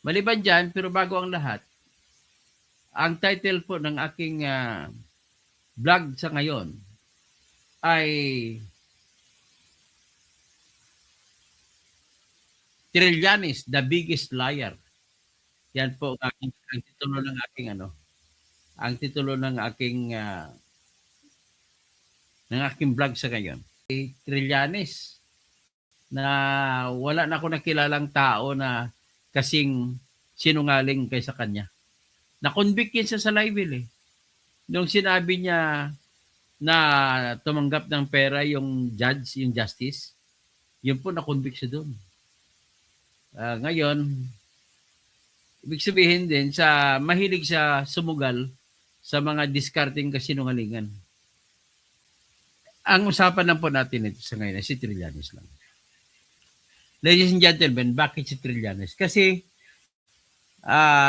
Maliban dyan, pero bago ang lahat, ang title po ng aking vlog sa ngayon ay Trillanes, the biggest liar. Yan po ang titulo ng aking ang titulo ng aking vlog sa ngayon. Trillanes na wala na ako nakilalang tao na kasing sinungaling kaysa kanya. Na-convict yun sa libel eh. Nung sinabi niya na tumanggap ng pera yung judge, yung justice, yun po na-convict siya doon. Ngayon, ibig sabihin din, mahilig siya sumugal sa mga discarding kasinungalingan. Ang usapan lang po natin ito sa ngayon ay si Trillanes lang. Ladies and gentlemen, bakit si Trillanes? Kasi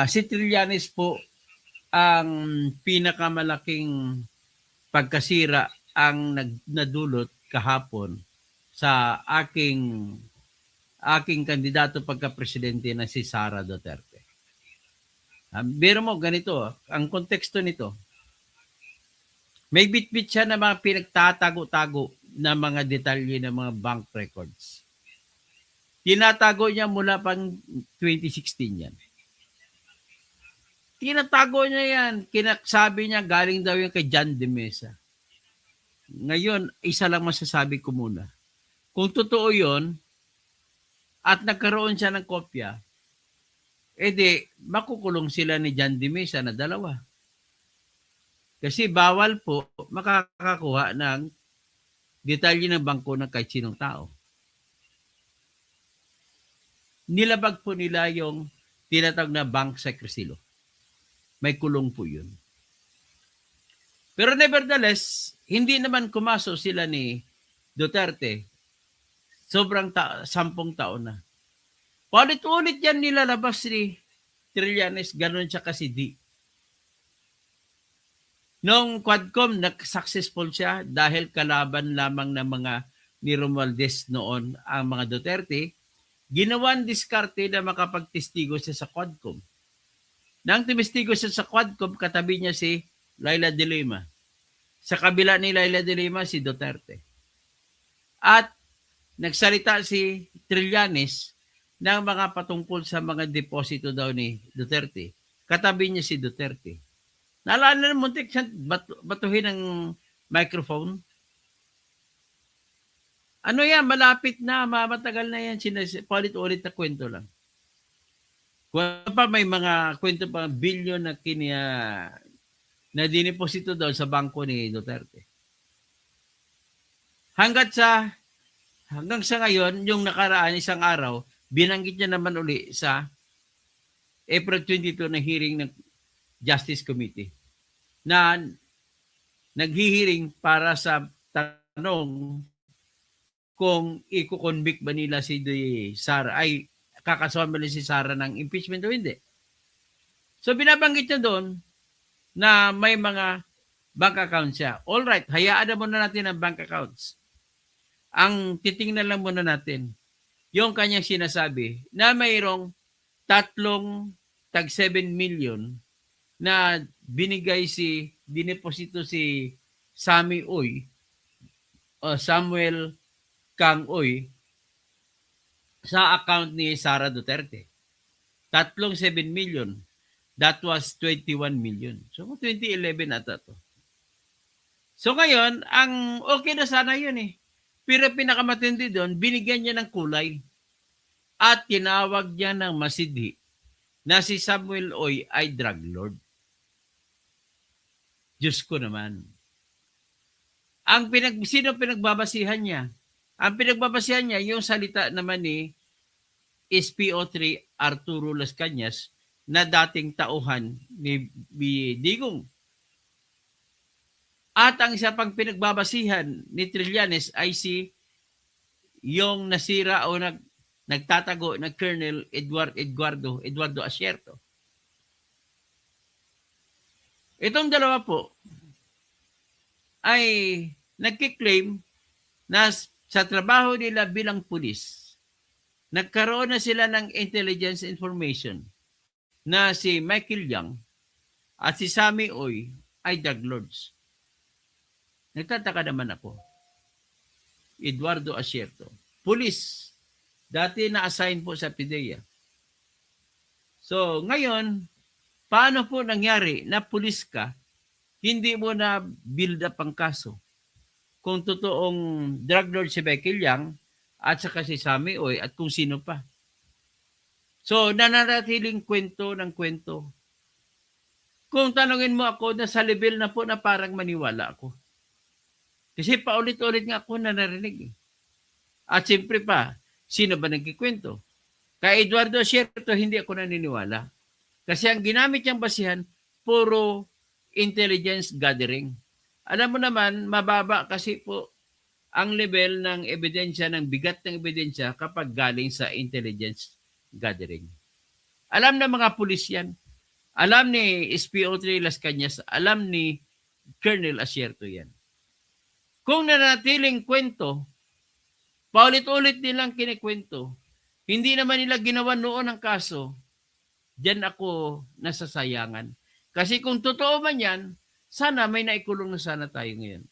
si Trillanes po ang pinakamalaking pagkasira ang nadulot kahapon sa aking kandidato pagka-presidente na si Sara Duterte. Biro mo, ganito, ang konteksto nito, may bit-bit siya na mga pinagtatago-tago na mga detalye ng mga bank records. Tinatago niya mula pang 2016 yan. Tinatago niya yan. Sabi niya, galing daw yung kay John de Mesa. Ngayon, isa lang masasabi ko muna. Kung totoo yon at nagkaroon siya ng kopya, edi makukulong sila ni John de Mesa na dalawa. Kasi bawal po makakakuha ng detalye ng bangko ng kahit sinong tao. Nilabag po nila yung tinatawag na bank secrecy law. May kulong po yun. Pero nevertheless, hindi naman kumaso sila ni Duterte. Sobrang 10 taon na. Paulit-ulit yan nilalabas ni Trillanes, ganun siya kasi di. Nung Quadcom, successful siya dahil kalaban lamang ng mga ni Romualdez noon ang mga Duterte, ginawan diskarte na makapagtestigo siya sa Quadcom. Nang tumestigo siya sa Quadcom, katabi niya si Laila de Lima. Sa kabila ni Laila de Lima, si Duterte. At nagsalita si Trillanes ng mga patungkol sa mga deposito daw ni Duterte. Katabi niya si Duterte. Naalala na muntik siya batuhin ng microphone. Ano yan, malapit na, matagal na yan. Paulit-ulit na kwento lang. Kung pa may mga kwento pa bilyon na diniposito daw sa bangko ni Duterte. Hanggang sa ngayon, yung nakaraan isang araw, binanggit niya naman uli sa April 22 na hearing ng Justice Committee na naghihiring para sa tanong kung i-convict ba nila si Sara, ay kakasuhan ba si Sara ng impeachment o hindi. So binabanggit niya doon na may mga bank accounts siya. All right, hayaan na muna natin ang bank accounts. Ang titingnan lang muna natin yung kanyang sinasabi na mayroong 3 tag 7 million na dineposito si Sammy Uy o Samuel Kang Uy sa account ni Sara Duterte. 3 7 million. That was 21 million. So 2011 ata to. So ngayon, ang okay na sana yun eh. Pero pinakamatindi doon, binigyan niya ng kulay. At tinawag niya ng masidhi na si Samuel Uy ay drug lord. Diyos ko naman. Sino pinagbabasihan niya? Ang pinagbabasihan niya, yung salita naman ni SPO3 Arturo Las Cañas na dating tauhan ni Digong. At ang isa pang pinagbabasihan ni Trillanes ay yung nasira o nagtatago na Colonel Eduardo Asierto. Itong dalawa po ay nagkiklaim na sa trabaho nila bilang pulis, nagkaroon na sila ng intelligence information na si Michael Yang at si Sammy Oy ay drug lords. Nagtataka naman ako. Eduardo Asierto, pulis, dati na-assign po sa PIDEA. So, ngayon, paano po nangyari na pulis ka, hindi mo na build up ang kaso? Kung totoong drug lord si Michael Yang at saka si Sammy Oy at kung sino pa. So, nananatiling kwento ng kwento. Kung tanungin mo ako, nasa level na po na parang maniwala ako. Kasi paulit-ulit nga ako na narinig. At siyempre pa, sino ba nagkikwento? Kay Eduardo Asierto, hindi ako naniniwala. Kasi ang ginamit niyang basihan, puro intelligence gathering. Alam mo naman, mababa kasi po ang level ng ebidensya, ng bigat ng ebidensya kapag galing sa intelligence gathering. Alam na mga pulis yan. Alam ni SPO3 Las Cañas, alam ni Colonel Asierto yan. Kung nanatiling kwento, paulit-ulit nilang kinikwento, hindi naman nila ginawa noon ang kaso, diyan ako nasasayangan. Kasi kung totoo man yan, sana may naikulong na sana tayo ngayon.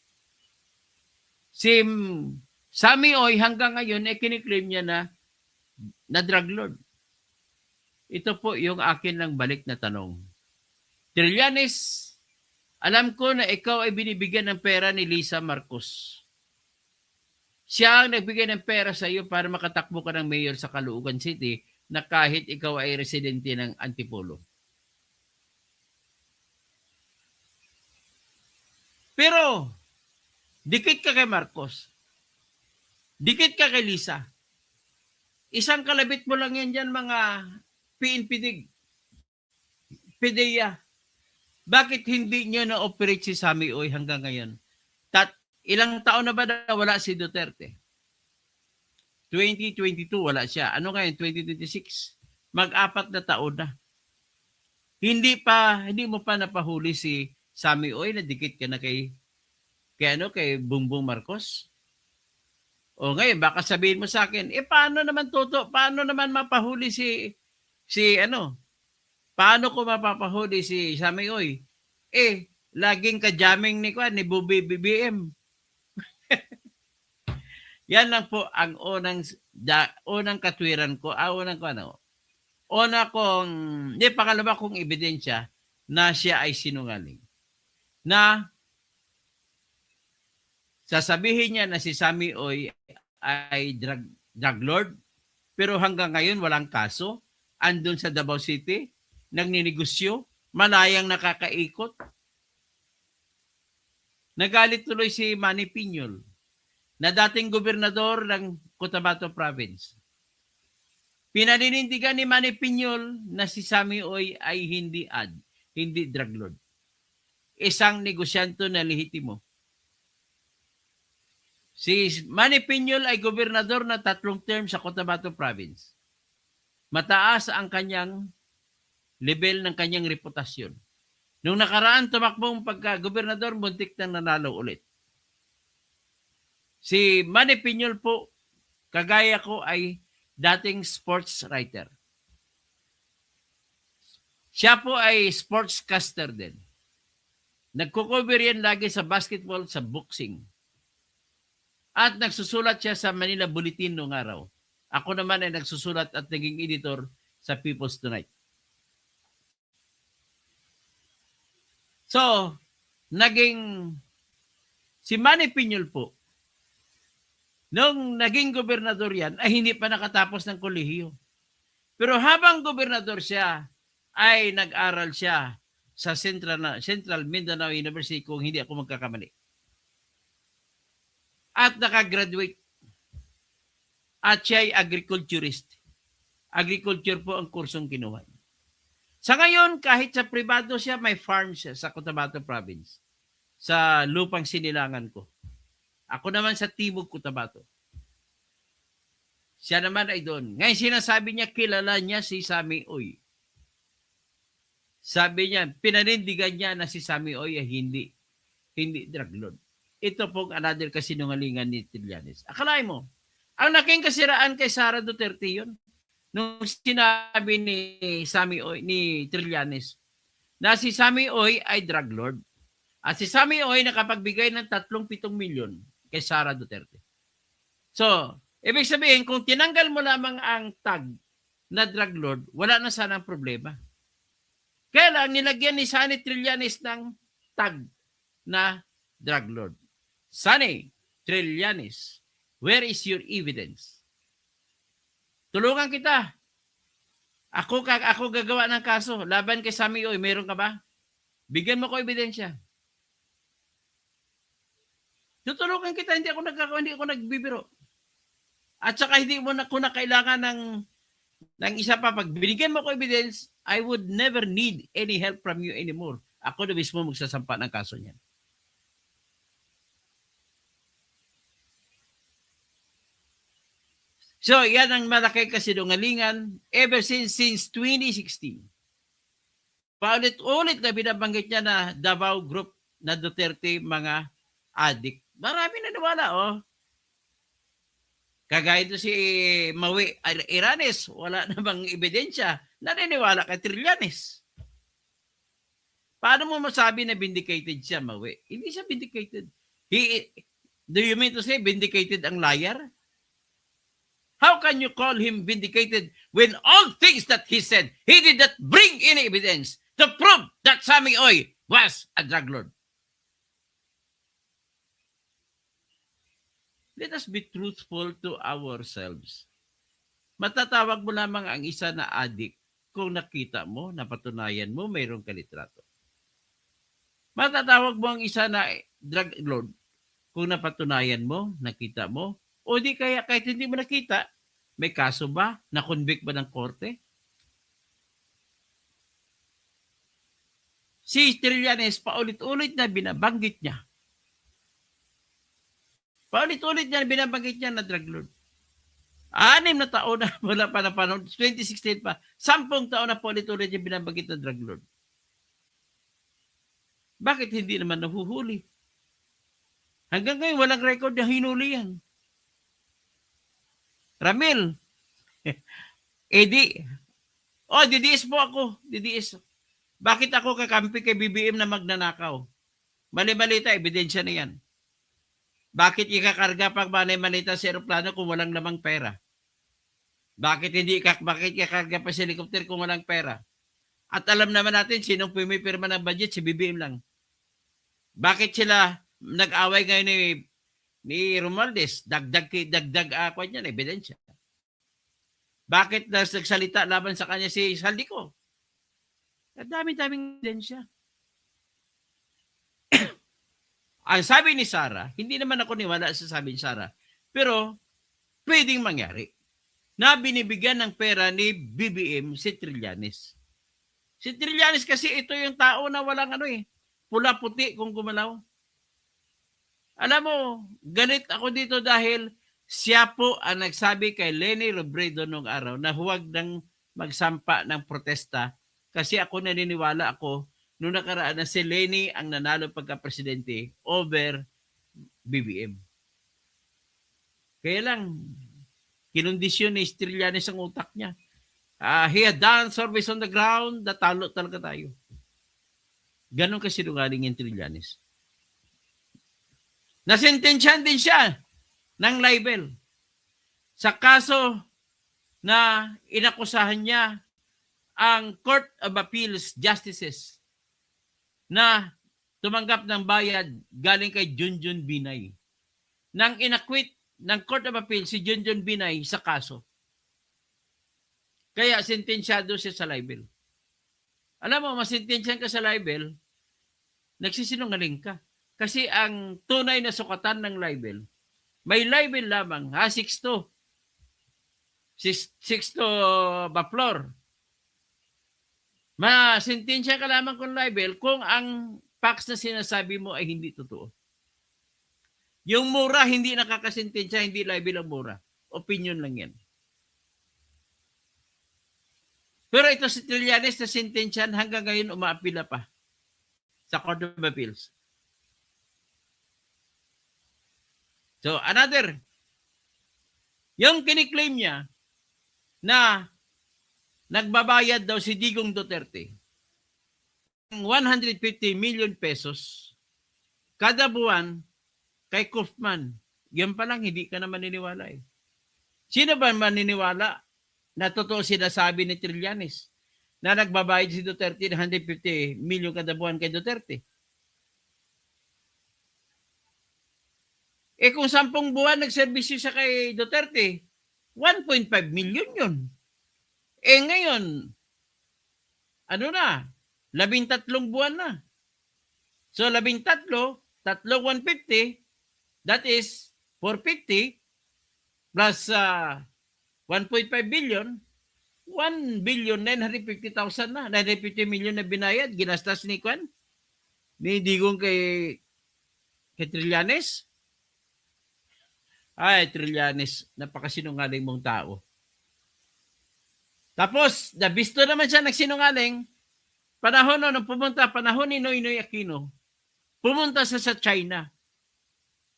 Si Sammy Oy hanggang ngayon ay kiniklaim niya na drug lord. Ito po yung akin lang balik na tanong. Trillanes, alam ko na ikaw ay binibigyan ng pera ni Lisa Marcos. Siya ang nagbigay ng pera sa iyo para makatakbo ka ng mayor sa Caloocan City na kahit ikaw ay residente ng Antipolo. Pero, dikit ka kay Marcos. Dikit ka kay Lisa. Isang kalabit mo lang yan dyan mga PNP, PIDEA. Bakit hindi nyo na-operate si Sammy Oy hanggang ngayon? Ilang taon na ba na wala si Duterte? 2022 wala siya. Ano ngayon? 2026? Mag-4 na taon na. Hindi mo pa napahuli si Sammy Oy na dikit ka na kay Bongbong Marcos? O ngayon, baka sabihin mo sa akin, paano naman paano naman mapahuli paano ko mapapahuli si Sammy Oy? Laging ka-jamming ni Bobby BBM. Yan lang po ang unang katwiran ko, pangalawa kong ebidensya na siya ay sinungaling. Na sasabihin niya na si Sammy Oy ay drug lord, pero hanggang ngayon walang kaso, andun sa Davao City, nagninegosyo, malayang nakakaikot. Nagalit tuloy si Manny Piñol, na dating gobernador ng Cotabato Province. Pinaninindigan ni Manny Piñol na si Sammy Oy ay hindi drug lord. Isang negosyante na lehitimo. Si Manny Piñol ay gobernador na 3 term sa Cotabato Province. Mataas ang kanyang level ng kanyang reputasyon. Nung nakaraan, tumakbong pagka-gobernador, muntik nang nanalo ulit. Si Manny Piñol po, kagaya ko, ay dating sports writer. Siya po ay sportscaster din. Nagko-cover yan lagi sa basketball, sa boxing. At nagsusulat siya sa Manila Bulletin noong araw. Ako naman ay nagsusulat at naging editor sa People's Tonight. So, si Manny Piñol po, nung naging gobernador yan, ay hindi pa nakatapos ng kolehiyo. Pero habang gobernador siya, ay nag-aral siya sa Central Mindanao University kung hindi ako magkakamali. At nakagraduate. At siya ay agriculturist. Agriculture po ang kursong kinuha. Sa ngayon, kahit sa privado siya, may farm siya sa Cotabato Province. Sa lupang sinilangan ko. Ako naman sa Timog Cotabato. Siya naman ay doon. Ngayon sinasabi niya, kilala niya si Sammy Oy. Sabi niya, pinanindigan niya na si Sammy Oy ay hindi drug lord. Ito pong another kasinungalingan ni Trillanes. Akalain mo, ang naging kasiraan kay Sara Duterte yun. nung sinabi ni Sammy Oy, ni Trillanes, na si Sammy Oy ay drug lord. At si Sammy Oy nakapagbigay ng 37 milyon kay Sara Duterte. So, ibig sabihin, kung tinanggal mo lamang ang tag na drug lord, wala na sanang problema. Kaya lang, nilagyan ni Sunny Trillanes ng tag na drug lord. Sunny Trillanes, where is your evidence? Tulungan kita. Ako gagawa ng kaso. Laban kay Sammy Oy, meron ka ba? Bigyan mo ko ebidensya. Tutulungan kita, hindi ako nagbibiro. At saka hindi mo na kailangan ng isa pa. Pag binigyan mo ko evidence, I would never need any help from you anymore. Ako na mismo magsasampa ng kaso niyan. So, yan ang malaki kasinungalingan ever since 2016. Paulit-ulit na binabanggit niya na Davao Group na Duterte mga adik. Marami naniwala, oh. Kagaya ito si Maui Iranes, wala namang ebidensya. Naniniwala kay Trillanes. Paano mo masabi na vindicated siya, Maui? Hindi siya vindicated. Do you mean to say vindicated ang liar? How can you call him vindicated when all things that he said, he did not bring any evidence to prove that Sammy Oy was a drug lord? Let us be truthful to ourselves. Matatawag mo lamang ang isa na adik kung nakita mo, napatunayan mo, mayroong kalitrato. Matatawag mo ang isa na drug lord kung napatunayan mo, nakita mo, o di kaya kahit hindi mo nakita, may kaso ba? Na-convict ba ng korte? Si Trillanes, paulit-ulit na binabanggit niya. Paulit-ulit niya binabanggit niya na drug lord. 6 na taon na wala pa na panahon, 2016 pa, 10 taon na paulit-ulit niya binabanggit na drug lord. Bakit hindi naman nahuhuli? Hanggang ngayon, walang record na hinuli yan. Ramil, DDS po ako. DDS. Bakit ako kakampi kay BBM na magnanakaw? Mali-malita, ebidensya na yan. Bakit ikakarga pag mali-malita sa aeroplano kung walang lamang pera? Bakit ikakarga pa sa helicopter kung walang pera? At alam naman natin sinong pumipirma ng budget, si BBM lang. Bakit sila nag-away ngayon ni Romualdez? Dagdag ako niyan, ebidensya. Bakit nagsalita laban sa kanya si Saldico? At dami-daming ebidensya. Ang sabi ni Sara, hindi naman ako niwala sa sabi ni Sara, pero pwedeng mangyari na binibigyan ng pera ni BBM si Trillanes. Si Trillanes kasi ito yung tao na walang pula-puti kung gumalaw. Alam mo, galit ako dito dahil siya po ang nagsabi kay Leni Robredo noong araw na huwag nang magsampa ng protesta kasi ako naniniwala ako noong nakaraan na si Leni ang nanalo pagka-presidente over BBM. Kaya lang, kinondisyon ni Trillanes ang utak niya. He had done service on the ground, natalo talaga tayo. Ganon kasinungaling yung Trillanes. Nasentensyahan din siya ng libel sa kaso na inakusahan niya ang Court of Appeals Justices na tumanggap ng bayad galing kay Junjun Binay. Nang inakwit ng Court of Appeals si Junjun Binay sa kaso. Kaya sentensyado siya sa libel. Alam mo, masentensyahan ka sa libel, nagsisinungaling ka. Kasi ang tunay na sukatan ng libel, may libel lamang, 6-2. 6-2 Baplor. Masentensya ka lamang kung libel kung ang facts na sinasabi mo ay hindi totoo. Yung mura, hindi nakakasentensya, hindi libel ang mura. Opinion lang yan. Pero ito si Trillanes na sentensyan hanggang ngayon umaapila pa sa Court of Appeals. So, another, yung kiniklaim niya na nagbabayad daw si Digong Duterte ng 150 million pesos kada buwan kay Kaufman. Yan pa lang, hindi ka na maniniwala eh. Sino ba maniniwala na totoo sinasabi ni Trillanes na nagbabayad si Duterte ng 150 million kada buwan kay Duterte? Eh kung 10 buwan nagserbisyo siya kay Duterte, 1.5 million yun. Eh ngayon, ano na, 13 buwan na. So 13, tatlong 150, that is 450 plus 1.5 billion, 1,950,000 na, 950 million na binayad, ginastas ni Kwan, ni Digong kay Trillanes. Ay, Trillanes, napakasinungaling mong tao. Tapos, nabisto naman siya nagsinungaling, panahon ni Noynoy Aquino, pumunta sa China.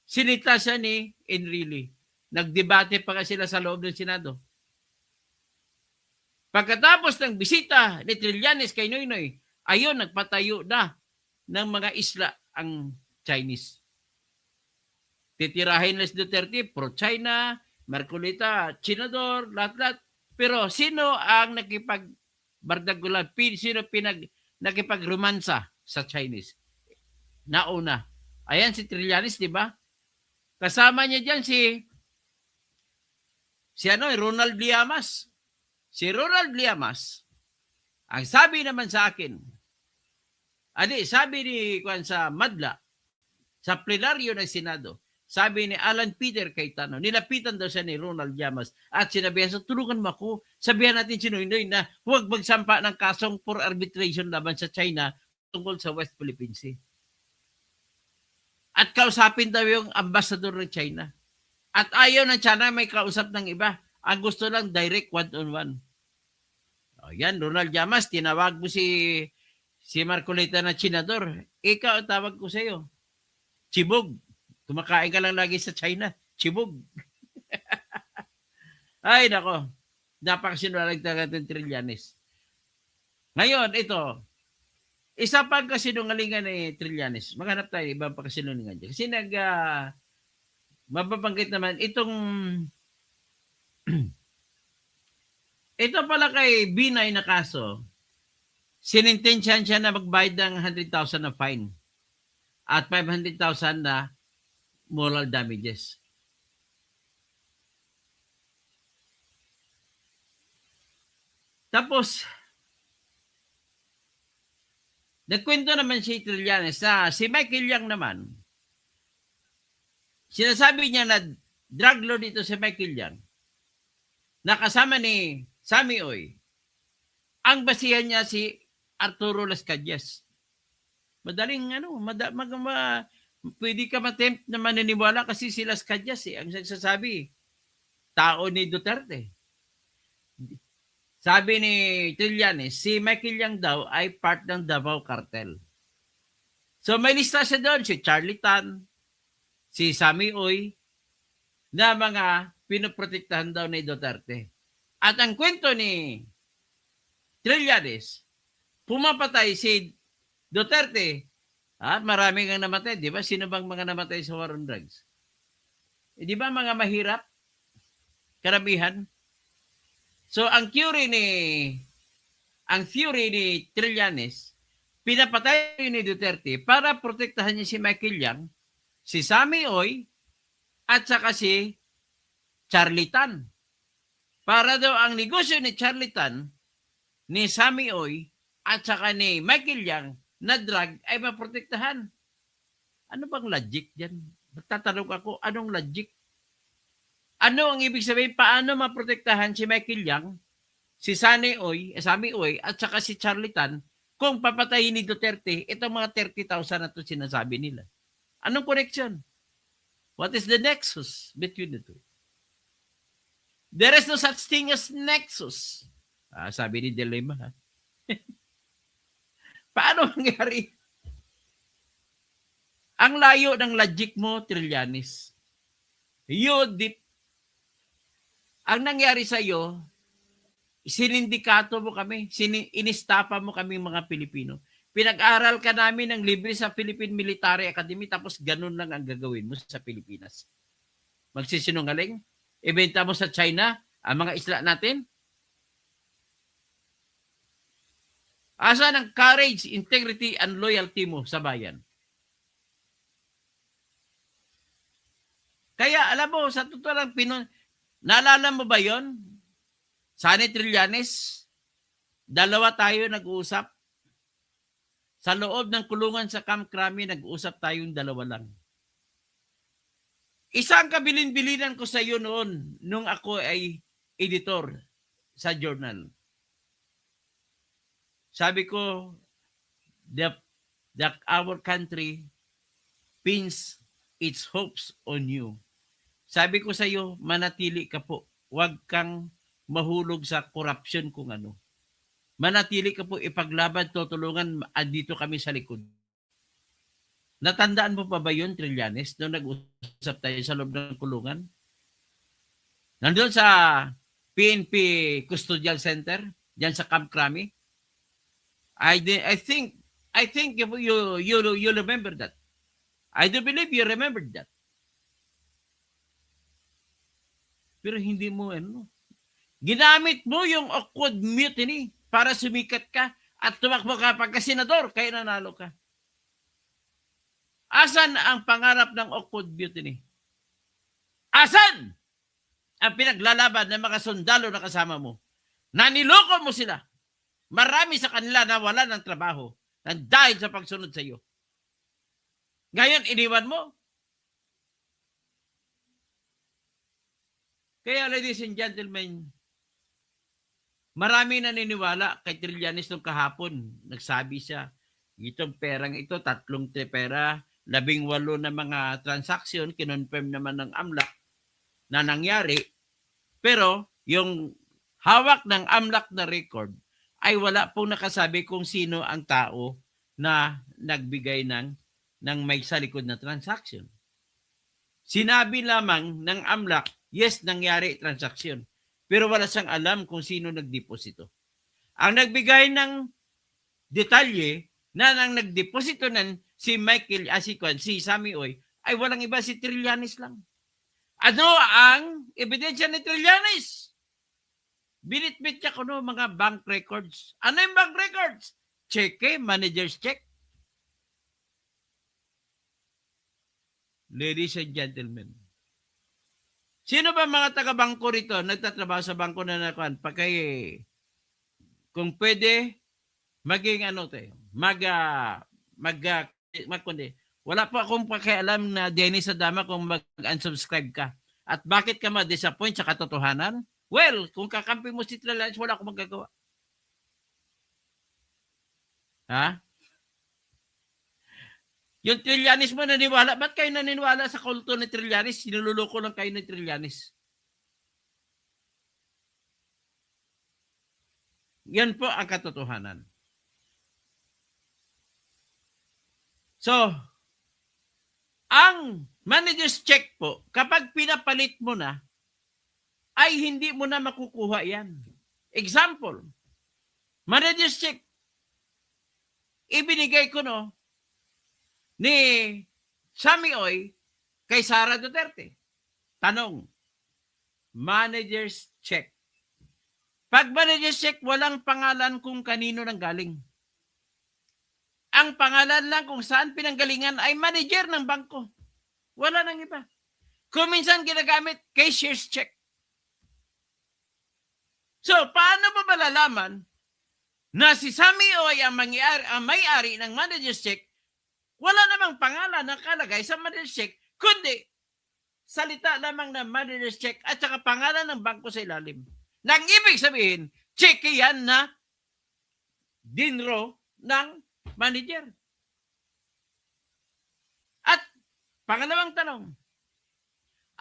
Sinita siya ni Enrile. Nagdebate pa sila sa loob ng Senado. Pagkatapos ng bisita ni Trillanes kay Noynoy, ayun, nagpatayo na ng mga isla ang Chinese. Titirahin na si Duterte, pro-China, Marcolita, Chinador, lahat-lahat. Pero sino ang nakipagbardagulan? Sino nakipagromansa sa Chinese? Nauna. Ayan si Trillanes, di ba? Kasama niya dyan si Ronald Llamas. Si Ronald Llamas, ang sabi naman sa akin, sabi ni Kwan sa Madla, sa plenaryo ng Senado, sabi ni Alan Peter Cayetano, nilapitan daw siya ni Ronald Llamas at sinabihan sa tulungan mo ako, sabihan natin si Noynoy na huwag magsampa ng kasong for arbitration laban sa China tungkol sa West Philippine Sea. At kausapin daw yung ambassador ng China. At ayaw ng China may kausap ng iba. Ang gusto lang direct one-on-one. O yan, Ronald Llamas, tinawag mo si Marcolita na Chinador. Ikaw, tawag ko sa iyo. Chibog. Kumakain ka lang lagi sa China. Chibog. Ay, nako. Napakasinungaling talaga ng Trillanes. Ngayon, ito. Isa pang kasinungalingan ni Trillanes. Maghanap tayo ibang pagkasinungalingan dyan. Kasi mababanggit naman itong ito pala kay Binay na kaso. Sinintensyahan siya na magbayad ng 100,000 na fine at 500,000 na moral damages. Tapos, nagkwento naman si Trillanes na si Michael Yang naman, sinasabi niya na drug lord dito si Michael Yang, nakasama ni Sammy Oy. Ang basihan niya si Arturo Las Cañas. Madaling pwede ka matempt na maniniwala kasi si Las Cañas ang nagsasabi, tao ni Duterte. Sabi ni Trillanes, si Michael Yang daw ay part ng Davao Cartel. So may lista siya doon, si Charlie Tan, si Sammy Oy, na mga pinoprotektahan daw ni Duterte. At ang kwento ni Trillanes, pumapatay si Duterte at marami kang namatay. Di ba? Sino bang mga namatay sa war on drugs? Di ba mga mahirap? Karamihan? So ang theory ni Trillanes, pinapatay ni Duterte para protektahan niya si Michael Yang, si Sammy Oy, at saka si Charlie Tan. Para daw ang negosyo ni Charlie Tan, ni Sammy Oy, at saka ni Michael Yang na drug ay maprotektahan. Ano bang logic dyan? Tatanong ako, anong logic? Ano ang ibig sabihin? Paano maprotektahan si Michael Yang, si Sammy Oy, at saka si Charlie Tan kung papatayin ni Duterte itong mga 30,000 na ito sinasabi nila? Anong connection? What is the nexus between the two? There is no such thing as nexus. Sabi ni Dilema. Paano mangyari? Ang layo ng logic mo, Trillanes. Ang nangyari sa iyo, Sinindikato mo kami, inistapa mo kami mga Pilipino. Pinag-aral ka namin ng libre sa Philippine Military Academy tapos ganun lang ang gagawin mo sa Pilipinas. Magsisinungaling? Ibenta mo sa China ang mga isla natin? Asan ang courage, integrity, and loyalty mo sa bayan? Kaya alam mo, sa totoo lang, naalala mo ba yon? Sunny Trillanes, dalawa tayo nag-uusap. Sa loob ng kulungan sa Camp Crame, nag-uusap tayong dalawa lang. Isang kabilin-bilinan ko sa iyo noon, nung ako ay editor sa journal. Sabi ko, our country pins its hopes on you. Sabi ko sa iyo, manatili ka po. Huwag kang mahulog sa korupsyon kung ano. Manatili ka po, ipaglaban, tutulungan, andito kami sa likod. Natandaan mo pa ba yun, Trillanes, nung nag-usap tayo sa loob ng kulungan? Nandun sa PNP Custodial Center, dyan sa Camp Crame. I think you remember that. I do believe you remembered that. Pero hindi mo ginamit mo yung awkward mutiny para sumikat ka at tumakbo ka pagka-senador kaya nanalo ka. Asan ang pangarap ng awkward mutiny? Asan ang pinaglalaban ng mga sundalo na kasama mo? Naniloko mo sila. Marami sa kanila na wala ng trabaho dahil sa pagsunod sa iyo. Ngayon, iniwan mo. Kaya, ladies and gentlemen, marami naniniwala kay Trillanes nung kahapon. Nagsabi siya, itong perang ito, 3 pera, 18 na mga transaksyon, kinonfirm naman ng AMLAC na nangyari. Pero, yung hawak ng AMLAC na record, ay wala pong nakasabi kung sino ang tao na nagbigay ng may sa likod na transaction. Sinabi lamang ng AMLAC, yes, nangyari transaksyon. Pero wala siyang alam kung sino nagdeposito. Ang nagbigay ng detalye na nang nagdeposito ng si Michael Asikwan, si Sammy Oy, ay walang iba, si Trillanes lang. Ano ang ebidensya ni Trillanes? Binitbit niya kuno mga bank records. Ano yung bank records? Cheque, manager's check. Ladies and gentlemen, sino ba mga taga-bangko rito nagtatrabaho sa bangko na nakuan? Kung pwede, maging wala pa akong pakialam na Dennis Adama kung mag-unsubscribe ka. At bakit ka ma-disappoint sa katotohanan? Well, kung kakampi mo si Trillanes, wala akong magagawa. Ha? Yung Trillanes mo naniwala, ba't kayo naniniwala sa kulto ni Trillanes? Sinululoko lang kayo ni Trillanes. Yan po ang katotohanan. So, ang manager's check po, kapag pinapalit mo na, ay hindi mo na makukuha yan. Example, manager's check, ibinigay ko ni Sammy Oy kay Sara Duterte. Tanong, manager's check. Pag manager's check, walang pangalan kung kanino nang galing. Ang pangalan lang kung saan pinanggalingan ay manager ng bangko. Wala nang iba. Kung minsan ginagamit, cashier's check. So, paano mo malalaman na si Sammy Oy ang may-ari ng manager's check? Wala namang pangalan na kalagay sa manager's check, kundi salita lamang ng manager's check at saka pangalan ng bangko sa ilalim. Nang ibig sabihin, check yan na dinro ng manager. At pangalawang tanong,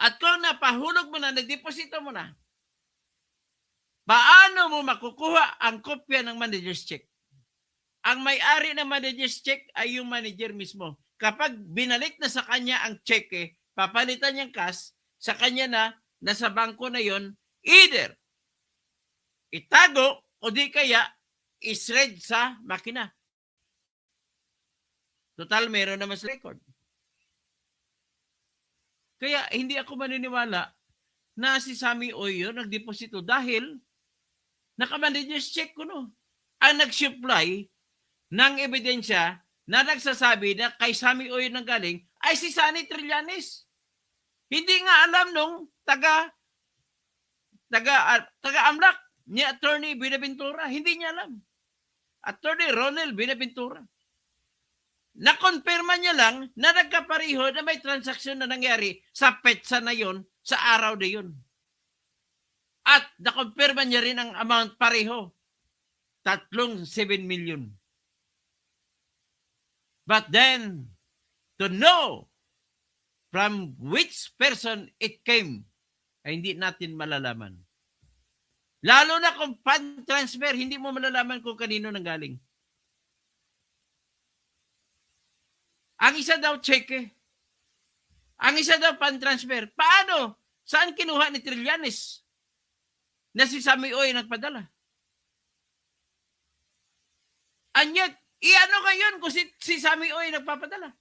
at kung napahulog mo na, nagdeposito mo na, paano mo makukuha ang kopya ng manager's check? Ang may-ari ng manager's check ay yung manager mismo. Kapag binalik na sa kanya ang cheque, papalitan niyang cash, sa kanya na, nasa bangko na yon, either itago o di kaya is-read sa makina. Total, meron naman sa record. Kaya hindi ako maniniwala na si Sammy Oy yun nagdeposito dahil naka-manager's check ko no. Ang nag-supply ng ebidensya na nagsasabi na kay Sammy Oy nang galing ay si Sunny Trillanes. Hindi nga alam nung taga-AMLAC ni Attorney Binaventura. Hindi niya alam. Attorney Ronel Binaventura. Nakonfirma niya lang na nagkapareho na may transaksyon na nangyari sa petsa na yon sa araw na yon. At nakonfirma niya rin ang amount pareho. 7 million. But then, to know from which person it came, ay hindi natin malalaman. Lalo na kung fund transfer, hindi mo malalaman kung kanino nanggaling. Ang isa daw cheque. Ang isa daw fund transfer. Paano? Saan kinuha ni Trillanes na si Sammy Oy nagpadala? And yet, iano ngayon kung si Sammy Oy nagpapadala?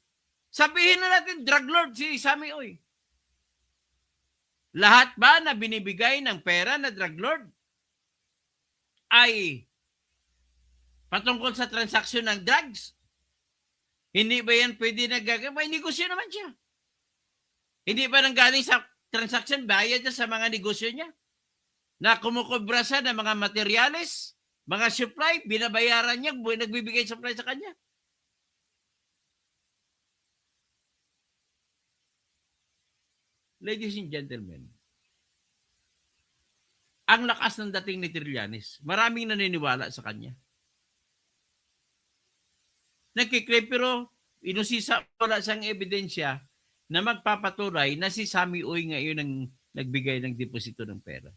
Sabihin na natin, drug lord si Sammy Oy. Lahat ba na binibigay ng pera na drug lord ay patungkol sa transaksyon ng drugs? Hindi ba yan pwede nagagawa? May negosyo naman siya. Hindi ba nanggaling sa transaction, bayad niya sa mga negosyo niya? Na kumukubra siya ng mga materyales, mga supply, binabayaran niya, nagbibigay supply sa kanya. Ladies and gentlemen, ang lakas ng dating ni Trillanes, maraming naniniwala sa kanya. Nagkiklaim pero inusisa wala siyang ebidensya na magpapatunay na si Sammy Oy ngayon ang nagbigay ng deposito ng pera.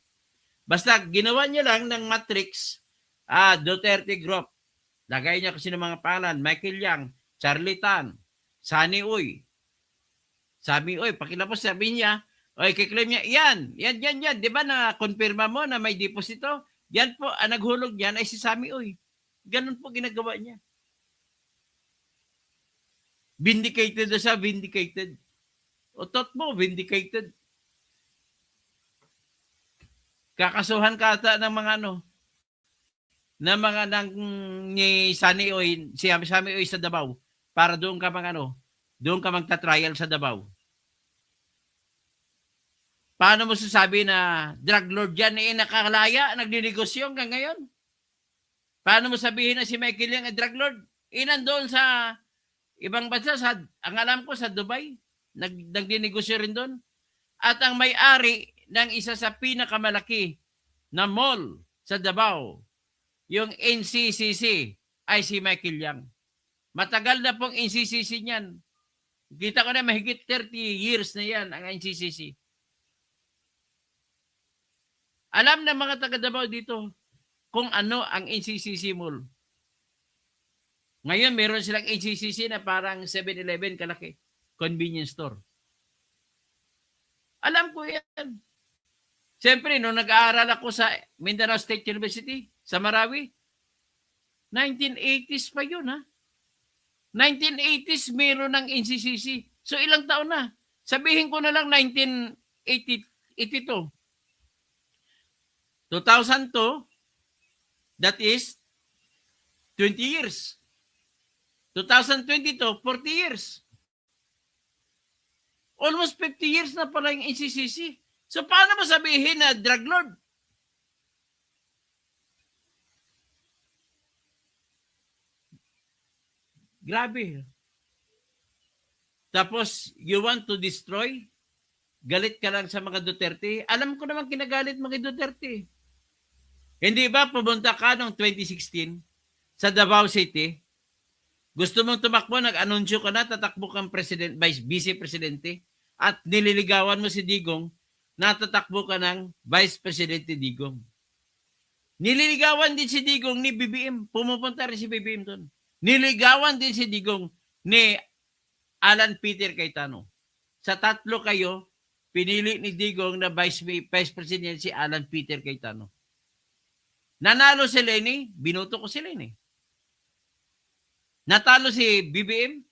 Basta ginawa niya lang ng matrix, Duterte Group. Lagay niya kasi ng mga pangalan, Michael Yang, Charlie Tan, Sunny Oy. Sammy Oy, pakilapos sabi niya, oy, kiklaim niya, yan. Di ba na-confirma mo na may deposito? Yan po, ang naghulog yan ay si Sammy Oy. Ganun po ginagawa niya. Vindicated na siya, vindicated. Otot mo, vindicated. Kakasuhan ka ata ng mga ni Sunny Oy, si Sammy Oy sa Davao, para doon ka doon ka magta-trial sa Davao. Paano mo sasabi na drug lord yan nakalaya, nagninegosyo hanggang ngayon? Paano mo sabihin na si Michael Yang ay drug lord? Nandoon sa ibang bansa, ang alam ko sa Dubai, nagdinegosyo rin doon. At ang may-ari ng isa sa pinakamalaki na mall sa Davao, yung NCCC, ay si Michael Yang. Matagal na pong NCCC niyan. Kita ko na mahigit 30 years na yan ang NCCC. Alam na mga taga Davao dito kung ano ang NCCC Mall. Ngayon, meron silang NCCC na parang 7-Eleven kalaki. Convenience store. Alam ko yan. Siyempre, nung nag-aaral ako sa Mindanao State University, sa Marawi, 1980s pa yun, ha? 1980s, meron ng NCCC. So, ilang taon na? Sabihin ko na lang 1982. 2002, that is 20 years. 2022, 40 years. Almost 50 years na pala yung NCCC. So, paano mo sabihin na drug lord? Grabe. Tapos, you want to destroy? Galit ka lang sa mga Duterte? Alam ko naman kinagalit mga Duterte. Hindi ba pumunta ka noong 2016 sa Davao City? Gusto mong tumakbo, nag-anunsyo ka na, tatakbo kang vice presidente at nililigawan mo si Digong, natatakbo ka ng vice presidente Digong. Nililigawan din si Digong ni BBM. Pumupunta rin si BBM doon. Niligawan din si Digong ni Alan Peter Cayetano. Sa tatlo kayo, pinili ni Digong na vice president si Alan Peter Cayetano. Nanalo si Lenny, binuto ko si Lenny. Natalo si BBM,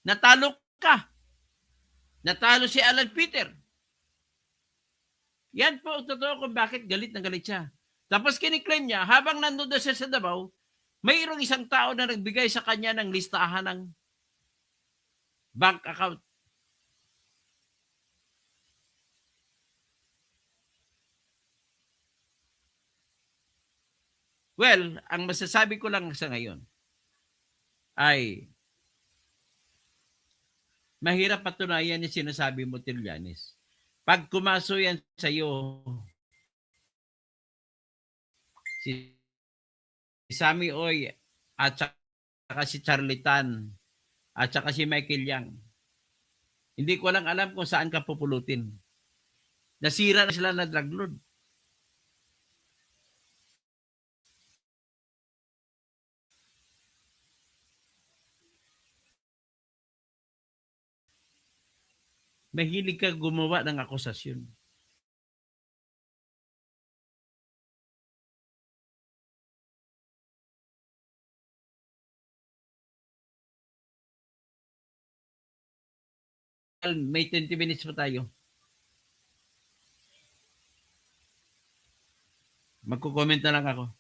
natalo ka. Natalo si Alan Peter. Yan po ang totoo kung bakit galit na galit siya. Tapos kiniklaim niya, habang nandun na siya sa Davao, mayroong isang tao na nagbigay sa kanya ng listahan ng bank account. Well, ang masasabi ko lang sa ngayon ay mahirap patunayan yung sinasabi mo, Trillanes. Pag kumaso yan sa iyo, si Sammy Oy at saka si Charlie Tan at saka si Michael Yang, hindi ko lang alam kung saan ka pupulutin. Nasira na sila na drug lord. Mahilig ka gumawa ng akusasyon. May 20 minutes pa tayo. Magko-comment na lang ako.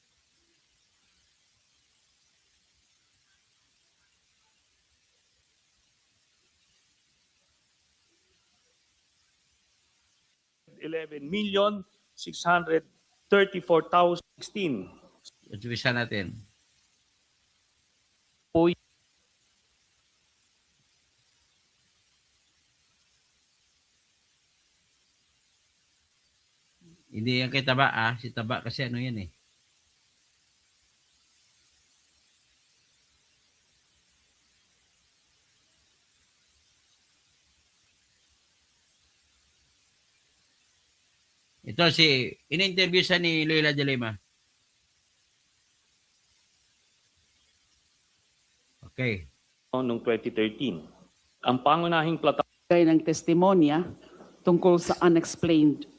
$11,634,016. Umpisa natin. Hindi yan kay Taba, si Taba kasi ano yan eh. Ito in-interview siya ni Leila de Lima. Okay. Noong 2013. Ang pangunahing plataforma ng testimonya tungkol sa unexplained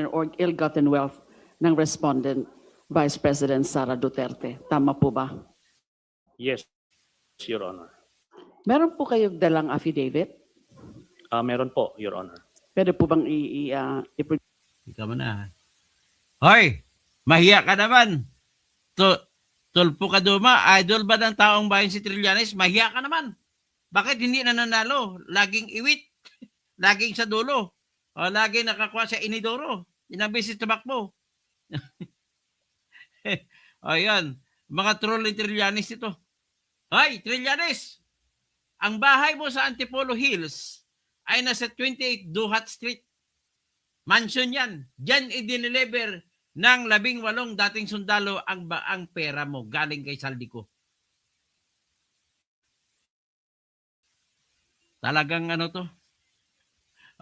or ill-gotten wealth ng respondent, Vice President Sara Duterte. Tama po ba? Yes, Your Honor. Meron po kayong dalang affidavit? Meron po, Your Honor. Pwede po bang Ikaw mo na. Hoy! Mahiya ka naman. Tulpo ka duma. Idol ba ng taong bayan si Trillanes? Mahiya ka naman. Bakit hindi na nanalo? Laging iwit. Laging sa dulo. O laging nakakuha sa inidoro. Inang beses tumakbo. O yan. Mga troll ni Trillanes ito. Hoy, Trillanes! Ang bahay mo sa Antipolo Hills ay nasa 28 Duhat Street. Mansion yan. Diyan i-deliver ng 18 dating sundalo ang pera mo galing kay Saldico. Talagang ano to?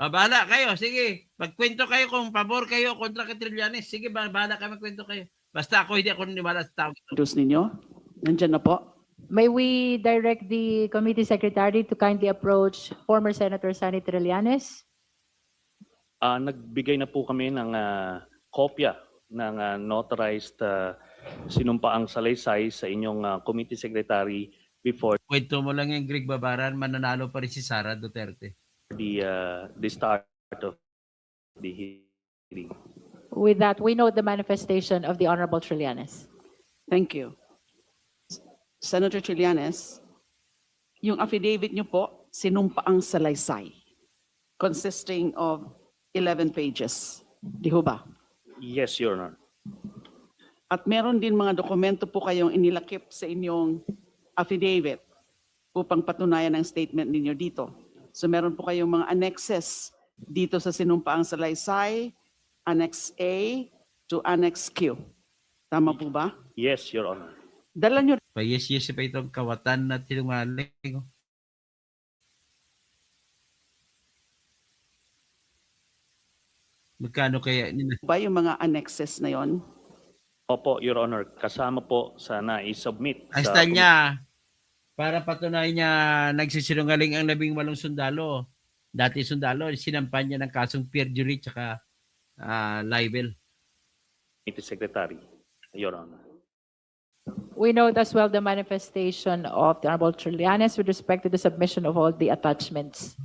Bahala kayo. Sige. Magkwento kayo kung pabor kayo kontra kay Trillanes. Sige, bahala kayo magkwento kayo. Basta ako hindi ako naniwala sa tao. introduce ninyo? Nandyan na po. May we direct the committee secretary to kindly approach former Senator Sonny Trillanes? Nagbigay na po kami ng kopya ng notarized sinumpaang salaysay sa inyong committee secretary before Kwento mo lang yung Greg Babaran, mananalo pa rin si Sara Duterte. the start of the hearing. With that, we note the manifestation of the Honorable Trillanes. Thank you. Senator Trillanes, yung affidavit niyo po, sinumpaang salaysay, consisting of 11 pages. Di ho ba? Yes, Your Honor. At meron din mga dokumento po kayong inilakip sa inyong affidavit upang patunayan ang statement ninyo dito. So meron po kayong mga annexes dito sa sinumpaang salaysay, Annex A to Annex Q. Tama po ba? Yes, Your Honor. Dala nyo Pa-yes pa itong kawatan na tinungaling. Magkano kaya nila? ba yung mga annexes na yon? Opo, Your Honor. Kasama po sa na-submit. Ang style niya, para patunayan niya nagsisinungaling ang 18 sundalo. Dati sundalo, sinampan niya ng kasong perjury tsaka libel. Committee Secretary, Your Honor. We note as well the manifestation of the Honorable Trillanes with respect to the submission of all the attachments.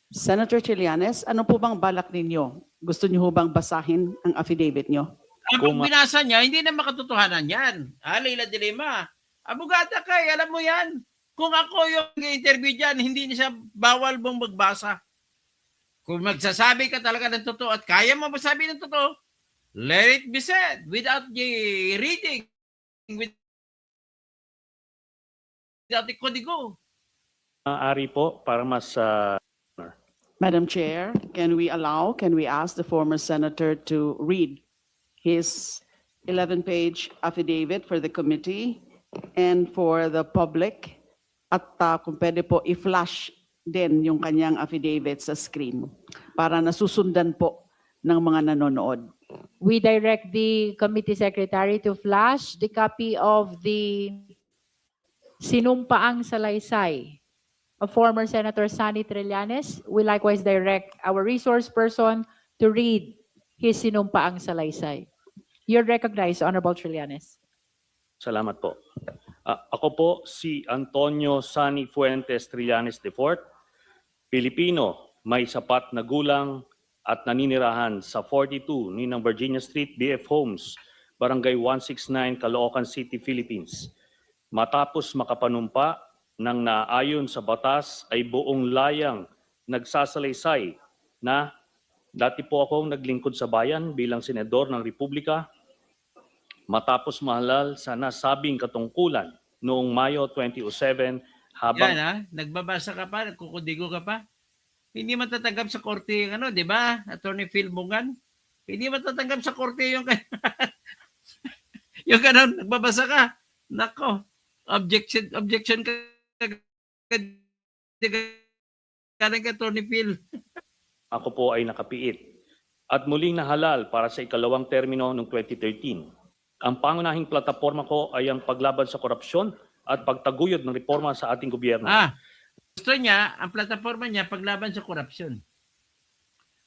Senator Trillanes, ano po bang balak ninyo? Gusto niyo ho bang basahin ang affidavit niyo? Ang binasa niya, hindi na makatotohanan yan. Leila de Lima. Abogada ka, alam mo yan. Kung ako yung interview dyan, hindi na siya bawal mong magbasa. Kung magsasabi ka talaga ng totoo at kaya mo masabi ng totoo, let it be said without the reading, without the kodigo. Maaari po para mas Madam Chair, can we ask the former senator to read his 11-page affidavit for the committee and for the public? At kung pwede po, i-flash din yung kanyang affidavit sa screen para nasusundan po ng mga nanonood. We direct the committee secretary to flash the copy of the sinumpaang salaysay of former Senator Sonny Trillanes. We likewise direct our resource person to read his sinumpaang salaysay. You're recognized, Honorable Trillanes. salamat po. Ako po si Antonio Sonny Fuentes Trillanes IV, Pilipino, may sapat na gulang at naninirahan sa 42 Ninang Virginia Street, BF Homes, Barangay 169, Caloocan City, Philippines. Matapos makapanumpa ng naayon sa batas ay buong layang nagsasalaysay na dati po akong naglingkod sa bayan bilang senador ng Republika. Matapos mahalal sa nasabing katungkulan noong Mayo 2007 habang Yan nagbabasa ka pa, nagkukudigo ka pa. Hindi matatanggap sa korte yung di ba? Attorney Phil Mungan. Hindi matatanggap sa korte yung yung ganun, nagbabasa ka. Nako, objection ka ka Attorney Phil. ako po ay nakapiit at muling nahalal para sa ikalawang termino noong 2013. Ang pangunahing plataforma ko ay ang paglaban sa korupsyon at pagtaguyod ng reforma sa ating gobyerno. Gusto niya, ang plataforma niya, paglaban sa korupsyon.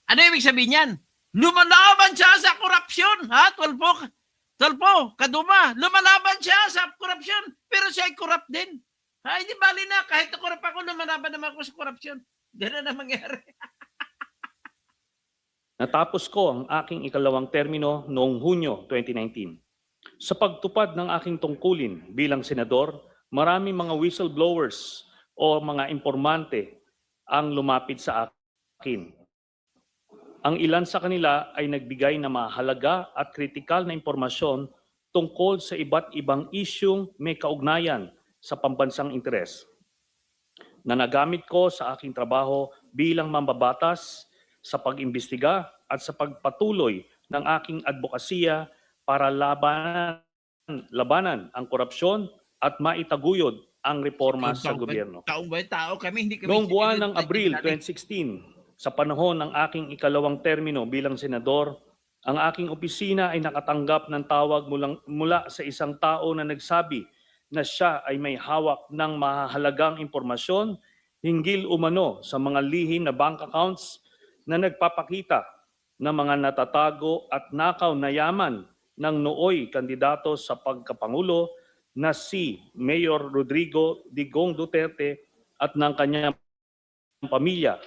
Ano ibig sabihin yan? Lumalaban siya sa korupsyon, ha? Tulpo, Kaduma, lumalaban siya sa korupsyon, pero siya ay corrupt din. Ha, hindi bali na, kahit na corrupt ako, lumalaban naman ako sa korupsyon. Ganun na mangyari. Natapos ko ang aking ikalawang termino noong Hunyo 2019. Sa pagtupad ng aking tungkulin bilang senador, maraming mga whistleblowers o mga informante ang lumapit sa akin. Ang ilan sa kanila ay nagbigay na mahalaga at kritikal na impormasyon tungkol sa iba't ibang isyung may kaugnayan sa pambansang interes na nagamit ko sa aking trabaho bilang mambabatas sa pag-imbestiga at sa pagpatuloy ng aking advokasya para labanan ang korupsyon at maitaguyod ang reforma sa gobyerno. Tao kami, hindi kami. Noong buwan ng Abril 2016, sa panahon ng aking ikalawang termino bilang senador, ang aking opisina ay nakatanggap ng tawag mula sa isang tao na nagsabi na siya ay may hawak ng mahahalagang impormasyon hinggil umano sa mga lihim na bank accounts na nagpapakita ng mga natatago at nakaw na yaman ng nooy kandidato sa pagkapangulo na si Mayor Rodrigo Digong Duterte at ng kanyang pamilya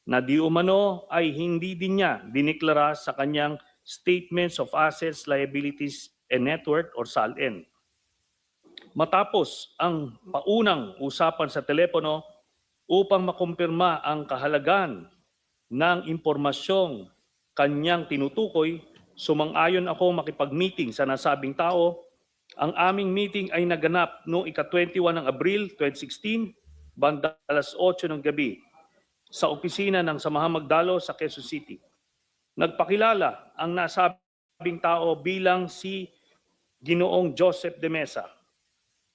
na di umano ay hindi din niya diniklara sa kanyang Statements of Assets, Liabilities, and Net Worth or SALN. Matapos ang paunang usapan sa telepono upang makumpirma ang kahalagan ng impormasyong kanyang tinutukoy, sumang-ayon ako makipag-meeting sa nasabing tao. Ang aming meeting ay naganap noong ika-21 ng Abril 2016, banda alas 8 ng gabi, sa opisina ng Samahang Magdalo sa Quezon City. Nagpakilala ang nasabing tao bilang si Ginoong Joseph de Mesa.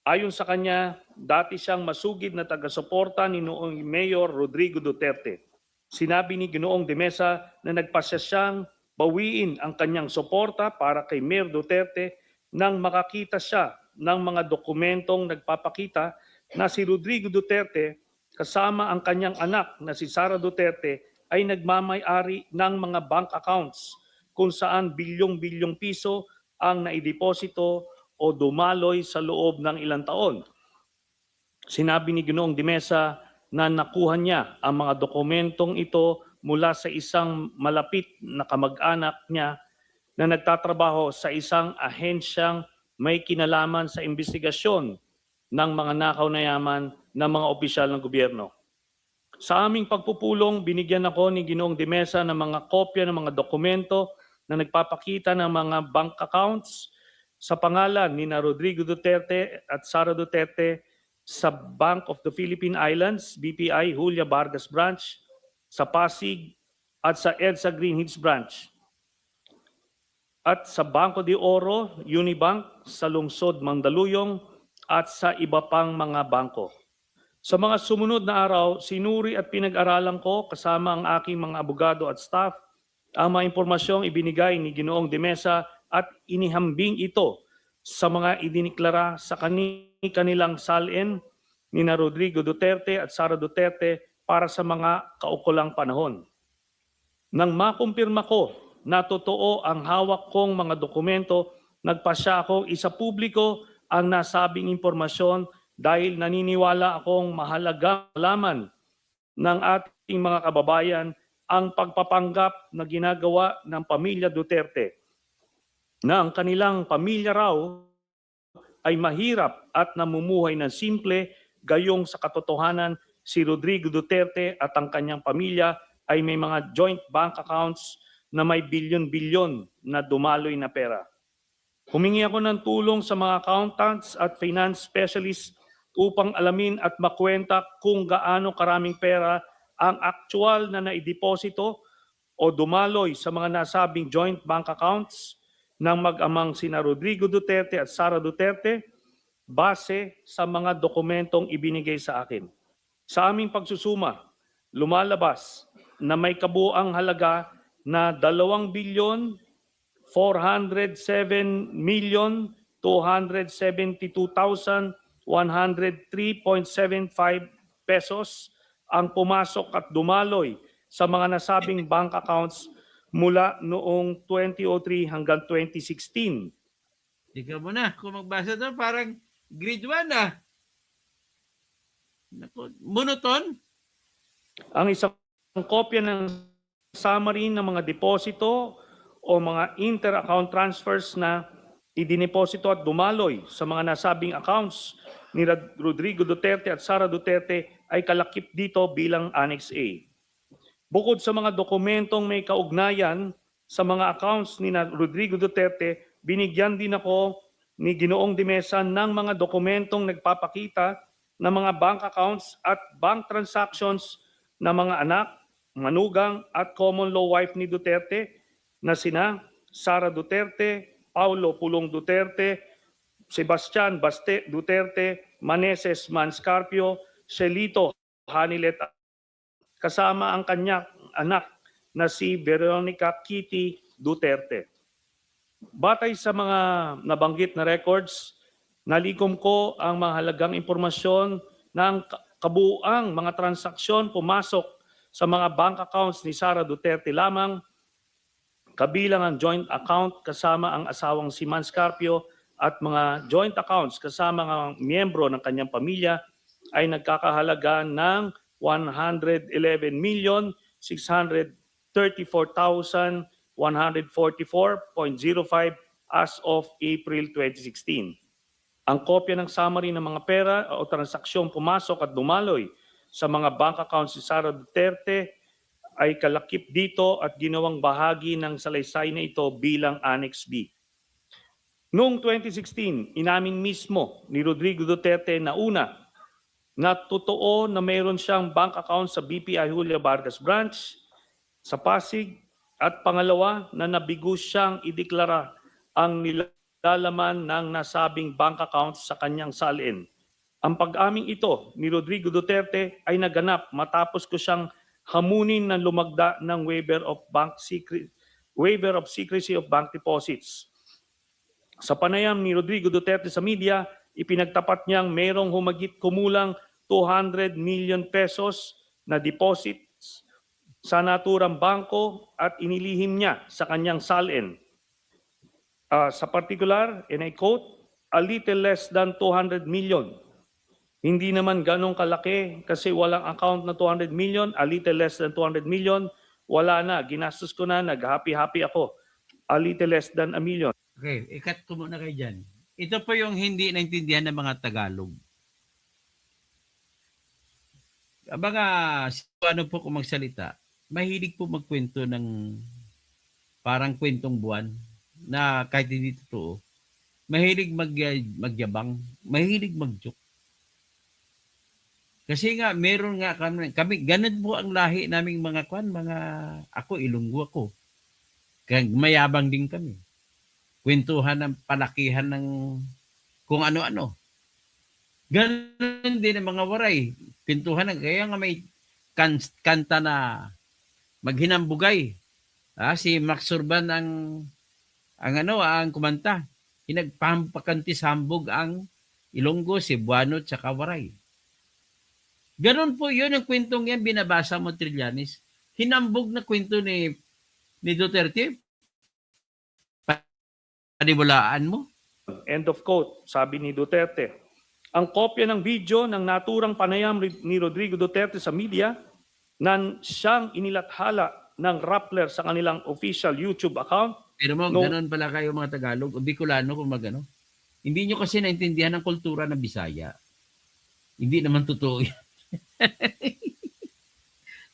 Ayon sa kanya, dati siyang masugid na taga-suporta ni noong Mayor Rodrigo Duterte. Sinabi ni Ginoong de Mesa na nagpasya siyang bawiin ang kanyang suporta para kay Mayor Duterte nang makakita siya ng mga dokumentong nagpapakita na si Rodrigo Duterte kasama ang kanyang anak na si Sara Duterte ay nagmamay-ari ng mga bank accounts kung saan bilyong-bilyong piso ang naideposito o dumaloy sa loob ng ilang taon. Sinabi ni Ginoong Dimesa na nakuha niya ang mga dokumentong ito mula sa isang malapit na kamag-anak niya na nagtatrabaho sa isang ahensyang may kinalaman sa investigasyon ng mga nakaw na yaman ng mga opisyal ng gobyerno. Sa aming pagpupulong, binigyan ako ni Ginoong Dimesa ng mga kopya ng mga dokumento na nagpapakita ng mga bank accounts sa pangalan ni Rodrigo Duterte at Sara Duterte sa Bank of the Philippine Islands, BPI, Julia Vargas Branch, sa Pasig at sa EDSA Green Hills Branch, at sa Banco de Oro, Unibank, sa Lungsod Mandaluyong at sa iba pang mga bangko. Sa mga sumunod na araw, sinuri at pinag-aralan ko kasama ang aking mga abogado at staff ang mga impormasyong ibinigay ni Ginoong Dimesa at inihambing ito sa mga idiniklara sa kanilang salin ni Rodrigo Duterte at Sara Duterte para sa mga kaukulang panahon. Nang makumpirma ko na totoo ang hawak kong mga dokumento, nagpasya akong isapubliko ang nasabing impormasyon dahil naniniwala akong mahalagang malaman ng ating mga kababayan ang pagpapanggap na ginagawa ng pamilya Duterte na ang kanilang pamilya raw ay mahirap at namumuhay ng simple, gayong sa katotohanan si Rodrigo Duterte at ang kanyang pamilya ay may mga joint bank accounts na may bilyon-bilyon na dumaloy na pera. Humingi ako ng tulong sa mga accountants at finance specialists upang alamin at makwenta kung gaano karaming pera ang aktual na naideposito o dumaloy sa mga nasabing joint bank accounts ng mag-amang sina Rodrigo Duterte at Sara Duterte base sa mga dokumentong ibinigay sa akin. Sa aming pagsusuma, lumalabas na may kabuuang halaga na 2,407,272,103.75 pesos ang pumasok at dumaloy sa mga nasabing bank accounts mula noong 2003 hanggang 2016. Ikaw mo na, kung magbasa doon, parang grade 1 ah. Naku, monoton. Ang isang kopya ng summary ng mga deposito o mga inter-account transfers na idineposito at dumaloy sa mga nasabing accounts ni Rodrigo Duterte at Sara Duterte ay kalakip dito bilang Annex A. Bukod sa mga dokumentong may kaugnayan sa mga accounts ni Rodrigo Duterte, binigyan din ako ni Ginoong Dimesa ng mga dokumentong nagpapakita ng mga bank accounts at bank transactions ng mga anak, manugang at common law wife ni Duterte na sina Sara Duterte, Paulo Pulong Duterte, Sebastian Baste Duterte, Maneses Manscarpio, Celito Hanilet, kasama ang kanyang anak na si Veronica Kitty Duterte. Batay sa mga nabanggit na records, nalikom ko ang mahalagang impormasyon ng kabuuang mga transaksyon pumasok sa mga bank accounts ni Sara Duterte lamang, kabilang ang joint account kasama ang asawang si Manscarpio at mga joint accounts kasama ang miyembro ng kanyang pamilya ay nagkakahalaga ng 111,634,144.05 as of April 2016. Ang kopya ng summary ng mga pera o transaksyong pumasok at dumaloy sa mga bank accounts ni Sara Duterte ay kalakip dito at ginawang bahagi ng salaysay na ito bilang Annex B. Noong 2016, inamin mismo ni Rodrigo Duterte na una, na totoo na mayroon siyang bank account sa BPI Julia Vargas Branch sa Pasig at pangalawa na nabigo siyang ideklara ang nilalaman ng nasabing bank account sa kanyang salin. Ang pag-aming ito ni Rodrigo Duterte ay naganap matapos ko siyang hamunin ng lumagda ng waiver of secrecy of bank deposits. Sa panayam ni Rodrigo Duterte sa media, ipinagtapat niyang mayroong humigit kumulang 200 million pesos na deposits sa naturang bangko at inilihim niya sa kanyang salin. Sa particular, and I quote, a little less than 200 million. Hindi naman ganong kalaki kasi walang account na 200 million, a little less than 200 million, wala na, ginastos ko na, nag-happy-happy ako. A little less than a million. Okay, ikat ko muna kayo dyan. Ito po yung hindi naintindihan ng mga Tagalog. Mga ano po kung magsalita, mahilig po magkwento ng parang kwentong buwan na kahit hindi totoo. Mahilig magyabang, mahilig mag-joke. Kasi nga, meron nga kami ganun po ang lahi naming mga ako, Ilonggo ako. Mayabang din kami. Kwentuhan ng palakihan ng kung ano-ano. Ganun din ang mga waray. Kwentuhan ng, kaya nga may kanta na maghinambugay. Si Max Urban ang kumanta. Hinagpampakantis hambog ang Ilonggo, Cebuano, tsaka Waray. Ganon po yun, ang kwentong yan, binabasa mo, Trillanes. Hinambog na kwento ni Duterte. Paniwalaan mo. End of quote, sabi ni Duterte. Ang kopya ng video ng naturang panayam ni Rodrigo Duterte sa media na siyang inilathala ng Rappler sa kanilang official YouTube account. Pero mo, ganon pala kayo mga Tagalog o Bicolano kung magano. Hindi nyo kasi naintindihan ang kultura ng Bisaya. Hindi naman totoo yan.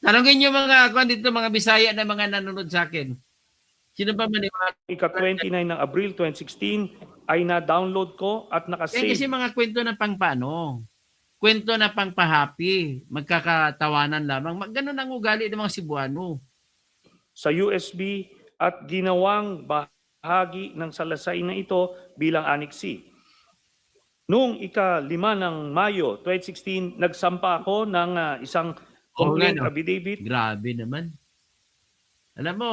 Tanongin nyo mga Bisaya na mga nanonood sa akin. Sino ba maniwala? Ika-29 ng Abril 2016 ay na-download ko at nakasave. Kasi mga kwento na pangpano. Kwento na pangpahappy. Magkakatawanan lamang. Ganon ang ugali ng mga Cebuano. Sa USB at ginawang bahagi ng salaysay na ito bilang Annex C. Noong ika-5 ng Mayo 2016, nagsampa ako ng isang complaint affidavit. Grabe naman. Alam mo,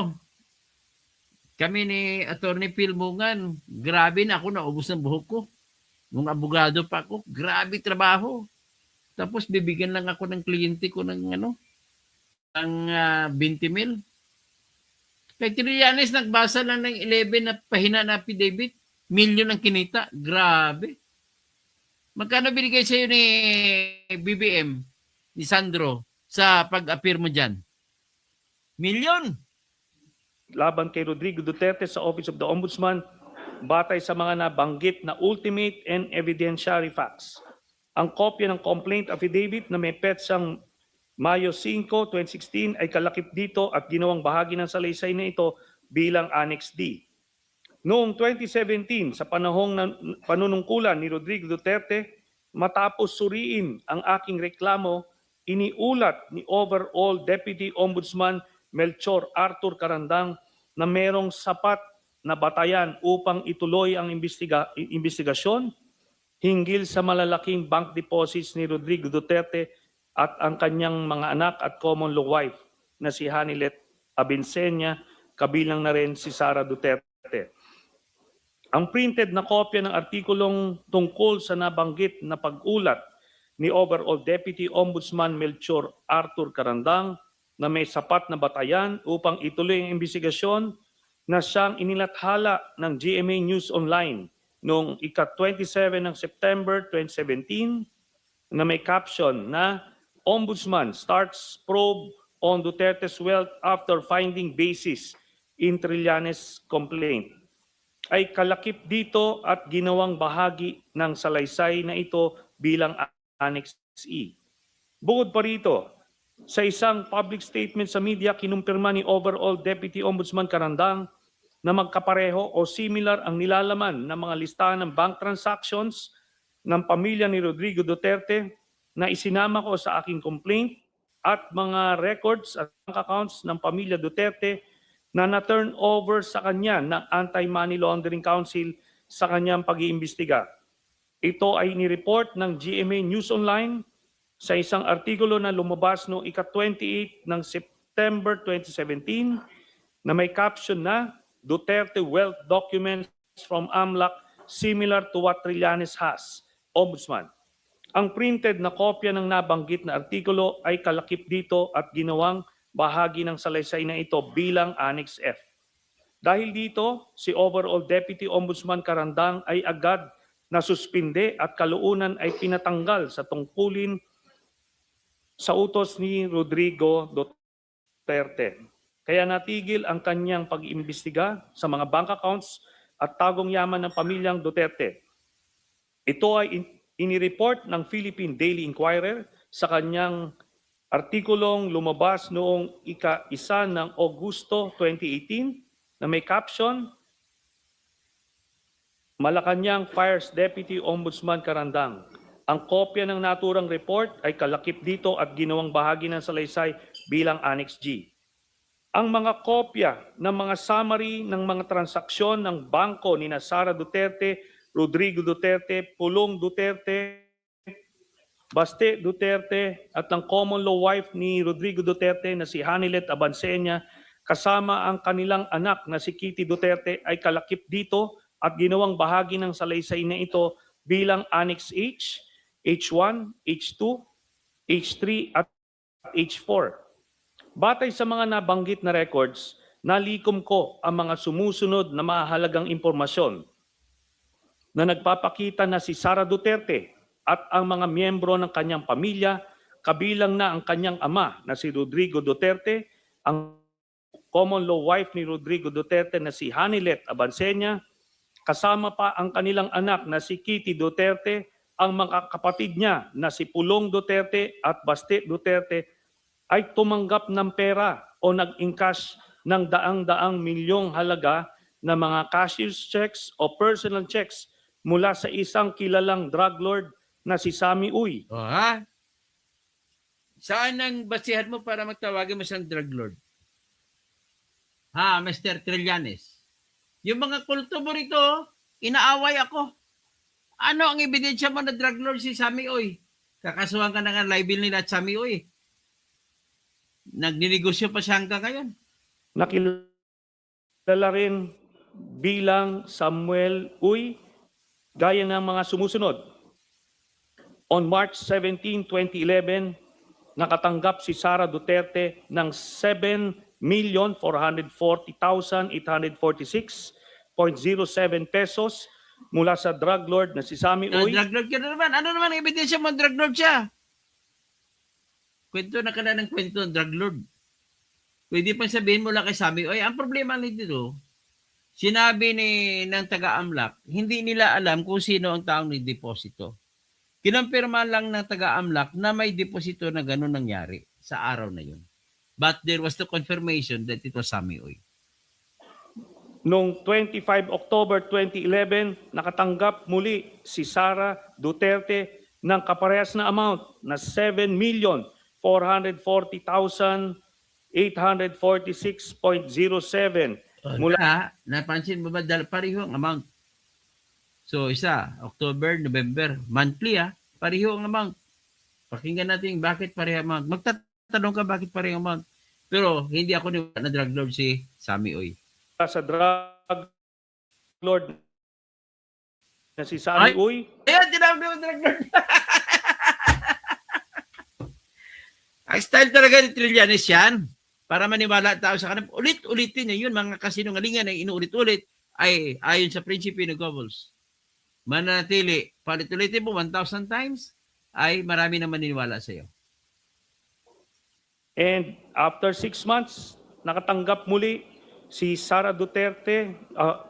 kami ni Attorney Phil Mungan, grabe na ako, naubos ng buhok ko. Nung abogado pa ako, grabe trabaho. Tapos bibigyan lang ako ng kliyente ko ng 20 mil. Kay Trillanes, nagbasa lang ng 11 na pahina na affidavit. Milyon ang kinita. Grabe. Magkano binigay sa'yo ni BBM, ni Sandro, sa pag-appear mo dyan? Milyon. Laban kay Rodrigo Duterte sa Office of the Ombudsman, batay sa mga nabanggit na ultimate and evidentiary facts. Ang kopya ng complaint affidavit na may petsang Mayo 5, 2016 ay kalakip dito at ginawang bahagi ng salaysay na ito bilang Annex D. Noong 2017, sa panahong panunungkulan ni Rodrigo Duterte, matapos suriin ang aking reklamo, iniulat ni overall Deputy Ombudsman Melchor Arthur Carandang na merong sapat na batayan upang ituloy ang investigasyon hinggil sa malalaking bank deposits ni Rodrigo Duterte at ang kanyang mga anak at common law wife na si Hanilet Abinsenya, kabilang na rin si Sara Duterte. Ang printed na kopya ng artikulong tungkol sa nabanggit na pag-ulat ni overall Deputy Ombudsman Melchor Arthur Carandang na may sapat na batayan upang ituloy ang investigasyon na siyang inilathala ng GMA News Online noong ika-27 ng September 2017 na may caption na Ombudsman starts probe on Duterte's wealth after finding basis in Trillanes' complaint, ay kalakip dito at ginawang bahagi ng salaysay na ito bilang Annex E. Bukod pa rito, sa isang public statement sa media, kinumpirma ni overall Deputy Ombudsman Carandang na magkapareho o similar ang nilalaman ng mga listahan ng bank transactions ng pamilya ni Rodrigo Duterte na isinama ko sa aking complaint at mga records at bank accounts ng pamilya Duterte na na-turn over sa kanya ng Anti-Money Laundering Council sa kanyang pag-iimbestiga. Ito ay nireport ng GMA News Online sa isang artikulo na lumabas noong ika-28 ng September 2017 na may caption na Duterte Wealth Documents from AMLAC similar to what Trillanes has, Ombudsman. Ang printed na kopya ng nabanggit na artikulo ay kalakip dito at ginawang bahagi ng salaysay na ito bilang Annex F. Dahil dito, si Overall Deputy Ombudsman Carandang ay agad nasuspinde at kalaunan ay pinatanggal sa tungkulin sa utos ni Rodrigo Duterte. Kaya natigil ang kanyang pag-imbestiga sa mga bank accounts at tagong yaman ng pamilyang Duterte. Ito ay inireport ng Philippine Daily Inquirer sa kanyang artikulong lumabas noong ika-1 ng Agosto 2018 na may caption, Malacanang Fires Deputy Ombudsman Carandang. Ang kopya ng naturang report ay kalakip dito at ginawang bahagi ng salaysay bilang Annex G. Ang mga kopya ng mga summary ng mga transaksyon ng bangko ni Sara Duterte, Rodrigo Duterte, Pulong Duterte, Baste Duterte at ng common law wife ni Rodrigo Duterte na si Hanilet Abansenia kasama ang kanilang anak na si Kitty Duterte ay kalakip dito at ginawang bahagi ng salaysay na ito bilang Annex H, H1, H2, H3 at H4. Batay sa mga nabanggit na records, nalikom ko ang mga sumusunod na mahalagang impormasyon na nagpapakita na si Sara Duterte at ang mga miyembro ng kanyang pamilya, kabilang na ang kanyang ama na si Rodrigo Duterte, ang common law wife ni Rodrigo Duterte na si Hanilet Abansenia, kasama pa ang kanilang anak na si Kitty Duterte, ang mga kapatid niya na si Pulong Duterte at Baste Duterte ay tumanggap ng pera o nag-encash ng daang-daang milyong halaga na mga cashier's checks o personal checks mula sa isang kilalang drug lord na si Sammy Uy. O ha? Saan ang basihan mo para magtawagin mo siyang drug lord? Ha, Mr. Trillanes? Yung mga kulto mo rito, inaaway ako. Ano ang ebidensya mo na drug lord si Sammy Uy? Kakasuhan ka na nga libel nila at Sammy Uy. Nagninegosyo pa siya hanggang ngayon. Nakilala rin bilang Samuel Uy, gaya ng mga sumusunod. On March 17, 2011, nakatanggap si Sara Duterte ng 7,440,846.07 pesos mula sa drug lord na si Sammy Uy. Drug lord ka na naman. Ano naman ang ebidensya mo? Drug lord siya. Kwento na ka na ng kwento ng drug lord. Pwede pa sabihin mo lang kay Sammy, oy, ang problema nito, sinabi ng taga-AMLAC, hindi nila alam kung sino ang taong nagdeposito. Kinumpirma lang ng taga-AMLAC na may deposito na gano'n nangyari sa araw na yun. But there was the confirmation that it was Sammy Uy. Noong 25 October 2011, nakatanggap muli si Sara Duterte ng kaparehas na amount na 7,440,846.07 mula. Napansin mo ba pareho ang amount? So isa, October, November, monthly pareho ang amount. Pakinggan natin bakit pareho ang amount. Magtatanong ka bakit pareho ang amount. Pero hindi ako na drug lord si Sammy Uy. Sa drug lord na si Sammy Uy. Ayun, tinabi mo drug lord. Ang style talaga ni Trillanes yan. Para maniwala tao sa kanila. Ulit-ulitin niya yun. Mga kasinungalingan na inuulit-ulit ay ayon sa prinsipyo ng Goebbels. Manatili, palit-ulitin mo 1,000 times, ay marami na maniniwala sa iyo. And after 6 months, nakatanggap muli si Sara Duterte,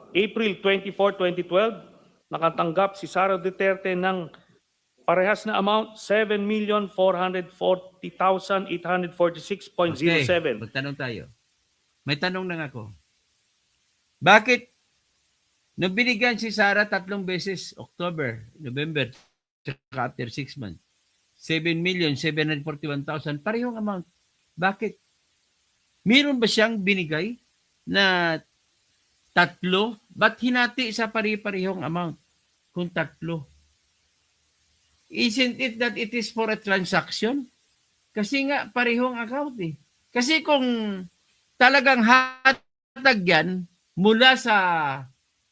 April 24, 2012, nakatanggap si Sara Duterte ng parehas na amount, 7,440,846.07. Okay, magtanong tayo. May tanong na ako. Bakit nung binigyan si Sara 3 beses, October, November, tsaka after 6 months, 7,741,000, parehong amount. Bakit? Meron ba siyang binigay na 3? Ba't hinati sa pari-parehong amount kung 3? Isn't it that it is for a transaction? Kasi nga, parehong account eh. Kasi kung talagang hatag yan mula sa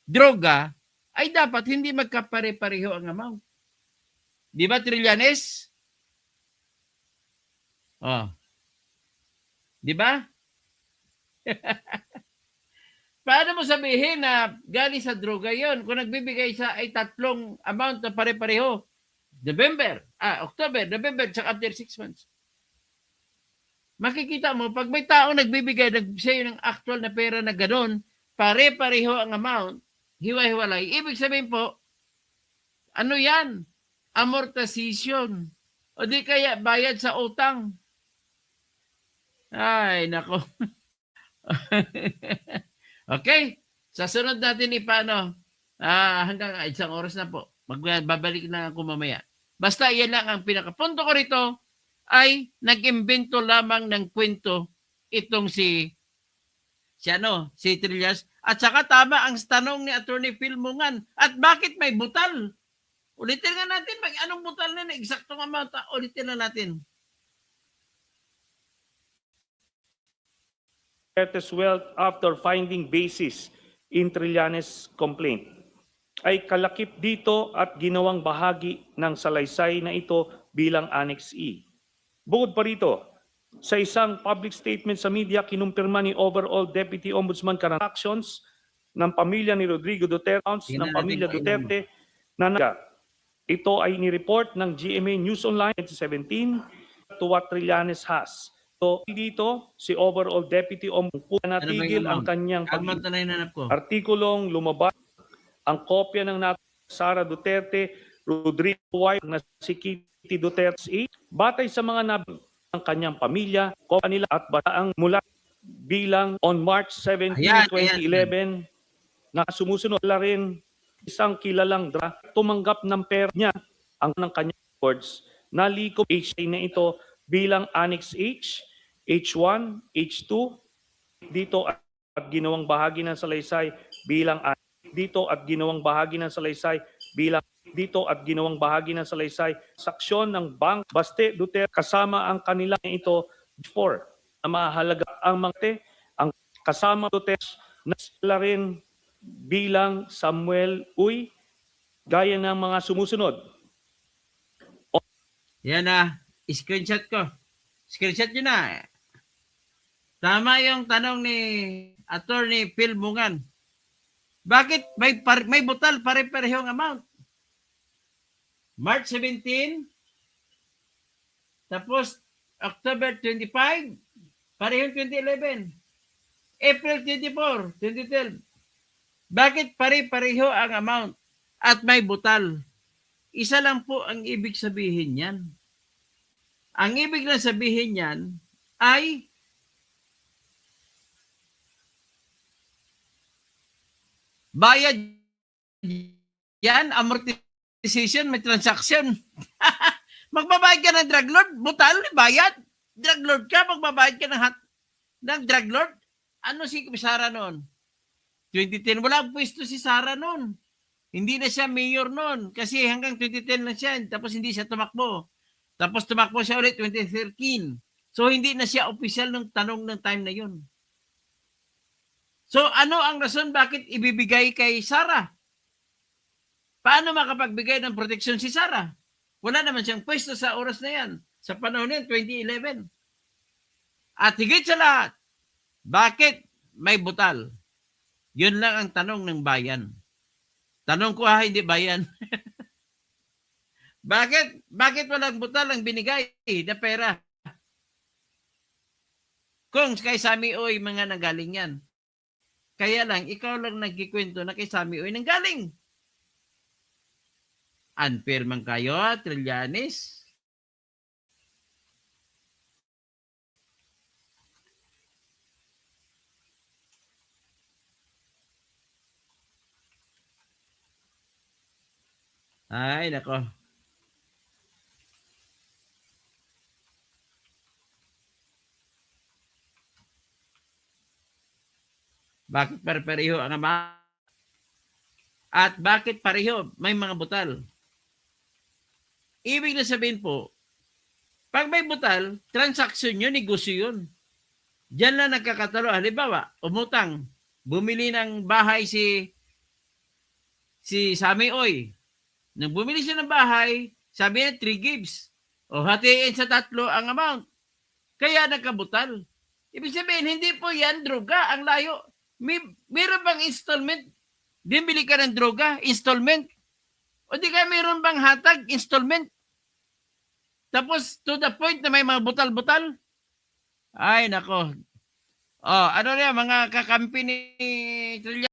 droga, ay dapat hindi magkapare-pareho ang amount. Di ba, Trillanes? Oh. Di ba? Paano mo sabihin na galing sa droga yon kung nagbibigay sa ay tatlong amount na pare-pareho? October, November, tsaka after 6 months. Makikita mo, pag may tao nagbibigay sa'yo ng actual na pera na gano'n, pare-pareho ang amount, hiwa-hiwalay. Ibig sabihin po, ano yan? Amortization. O di kaya bayad sa utang. Ay, nako. Okay. Sa sunod natin ipano. Hanggang isang oras na po. Babalik na ako mamaya. Basta yan lang ang pinakapunto ko rito ay nag-imbento lamang ng kwento itong si Trillas. At saka tama ang tanong ni Attorney Phil Mungan. At bakit may butal? Ulitin nga natin. Anong butal na eksaktong amount? Ulitin na natin. Duterte's wealth after finding basis in Trillanes' complaint ay kalakip dito at ginawang bahagi ng salaysay na ito bilang Annex E. Bukod pa rito, sa isang public statement sa media, kinumpirma ni Overall Deputy Ombudsman transactions ng pamilya ni Rodrigo Duterte, ng pamilya Duterte na ito ay ni-report ng GMA News Online 2017 to what Trillanes has. So dito, si Overall Deputy Ombudsman natigil ang kanyang artikulong lumabas ang kopya ng Sara Duterte, Rodrigo White na si Kitty Duterte batay sa mga nabi ng kanyang pamilya, kopya nila at bataang mula bilang on March 17, 2011 na sumusunod la rin isang kilalang tumanggap ng pera niya ang ng kanyang records na likom HA na ito bilang Annex H, H1, H2 dito at ginawang bahagi ng salaysay bilang dito at ginawang bahagi ng salaysay bilang dito at ginawang bahagi ng salaysay saksyon ng Bank Baste Duterte kasama ang kanila ito before na mahalaga ang mga ang kasama Duterte na sila rin bilang Samuel Uy gaya ng mga sumusunod. Yan na, screenshot ko. Screenshot nyo na. Tama yung tanong ni Attorney Phil Mungan. Bakit may butal pare-parehong amount? March 17, tapos October 25, parehong 2011. April 24, 2012. Bakit pare-pareho ang amount at may butal? Isa lang po ang ibig sabihin yan. Ang ibig na sabihin yan ay bayad yan, amortization, may transaction. Magbabayad ka ng drug lord, butal, bayad. Drug lord ka, magbabayad ka ng drug lord. Ano si Sara noon? 2010, wala ang pwesto si Sara noon. Hindi na siya mayor noon kasi hanggang 2010 lang siya, tapos hindi siya tumakbo. Tapos tumakbo siya ulit 2013. So hindi na siya official ng tanong ng time na yun. So ano ang rason bakit ibibigay kay Sara? Paano makapagbigay ng proteksyon si Sara? Wala naman siyang pwesto sa oras na yan. Sa panahon yan, 2011. At higit sa lahat, bakit may butal? Yun lang ang tanong ng bayan. Tanong ko hindi bayan. Bakit walang butal ang binigay na pera? Kung kay Sami Oy mga nanggaling yan. Kaya lang, ikaw lang nagkikwento na kay Sami Oy nanggaling. Unfair man kayo, Trillanes. Ay, nako. Bakit pareho ang ama? At bakit pareho? May mga butal. Ibig na sabihin po, pag may butal, transaksyon yun, negosyo yun. Diyan lang nagkakatalo. Halimbawa, umutang, bumili ng bahay si Sami Oy. Nang bumili siya ng bahay, sabi niya 3 gives. O hatiin sa 3 ang amount. Kaya nagkabutal. Ibig sabihin, hindi po yan droga. Ang layo. Meron bang installment? Bibili ka ng droga, installment. O di kaya meron bang hatag, installment? Tapos to the point na may mga butal-butal? Ay, nako. Oh, ano na yan, mga kakampi ni Trillian.